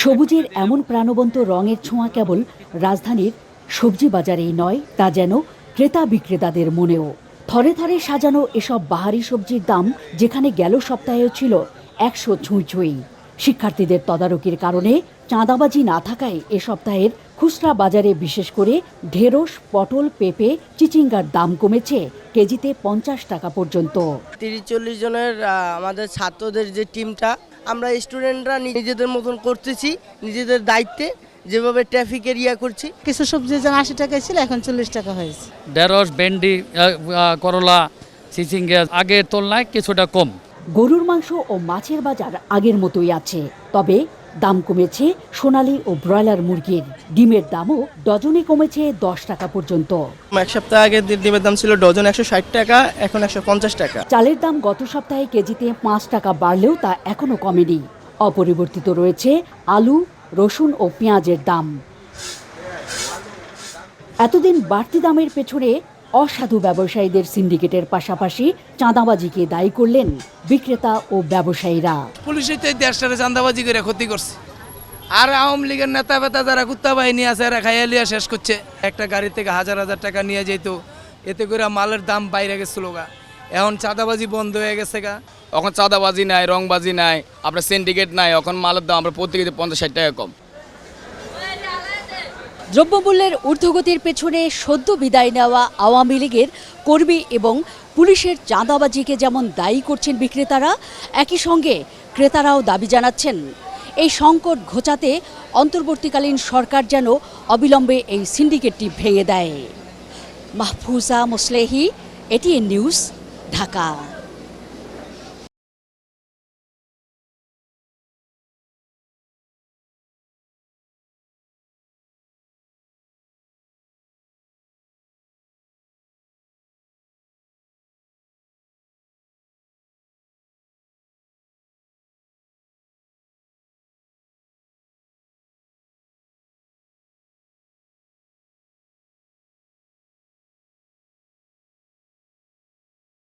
সবুজের এমন প্রাণবন্ত রঙের ছোঁয়া কেবল রাজধানীর সবজি বাজারেই নয়, তা যেন ক্রেতা বিক্রেতাদের মনেও। থরে থরে সাজানো এসব বাহারি সবজির দাম যেখানে গেল সপ্তাহেও ছিল 100 ছুঁই ছুঁই। শিক্ষার্থীদের তদারকির কারণে চাঁদাবাজি না থাকায় এ সপ্তাহের খুচরা বাজারে বিশেষ করে ঢেঁড়স, পটল, পেঁপে, চিচিঙ্গার দাম কমেছে কেজিতে 50 টাকা পর্যন্ত। 30-40 জনের আমাদের ছাত্রদের যে টিমটা, আমরা স্টুডেন্টরা নিজেদের মতন করতেছি, নিজেদের দায়িত্বে যেভাবে ট্রাফিক এরিয়া করছি। কিছু সবজি যেন 80 টাকায় ছিল, এখন 40 টাকা হয়েছে। ঢেঁড়স, ভেন্ডি, করলা, চিচিঙ্গা আগের তুলনায় কিছুটা কম। গরুর মাংস ও মাছের বাজার আগের মতোই আছে, তবে দাম কমেছে সোনালী ও ব্রয়লার মুরগির। ডিমের দামও ডজনে কমেছে 10 টাকা পর্যন্ত। এক সপ্তাহ আগে ডিমের দাম ছিল ডজন 160 টাকা, এখন 150 টাকা। চালের দাম গত সপ্তাহে কেজিতে 5 টাকা বাড়লেও তা এখনো কমেনি। অপরিবর্তিত রয়েছে আলু, রসুন ও পেঁয়াজের দাম। এতদিন বাড়তি দামের পেছনে অসাধু ব্যবসায়ীদের সিন্ডিকেটের পাশাপাশি চাঁদাবাজিকে দায়ী করলেন বিক্রেতা ও ব্যবসায়ীরা। পুলিশের তো দেশটারে চাঁদাবাজি করে ক্ষতি করছে, আর আওয়ামী লীগের নেতা ফেতা যারা কুত্তা বাহিনী আছে এরা খাইয়া লিয়া শেষ করছে। একটা গাড়ি থেকে হাজার হাজার টাকা নিয়ে যেত, এতে করে মালের দাম বাইরে গেছিল গা। এখন চাঁদাবাজি বন্ধ হয়ে গেছে গা। এখন চাঁদাবাজি নাই, রংবাজি নাই, আপনার সিন্ডিকেট নাই। এখন মালের দাম আমরা প্রতি কেজি 50-60 টাকা কম। দ্রব্যমূল্যের ঊর্ধ্বগতির পেছনে সদ্য বিদায় নেওয়া আওয়ামী লীগের কর্মী এবং পুলিশের চাঁদাবাজিকে যেমন দায়ী করছেন বিক্রেতারা, একই সঙ্গে ক্রেতারাও দাবি জানাচ্ছেন এই সংকট ঘোচাতে অন্তর্বর্তীকালীন সরকার যেন অবিলম্বে এই সিন্ডিকেটটি ভেঙে দেয়। Mahfuza Moslehi, ATN news, Dhaka.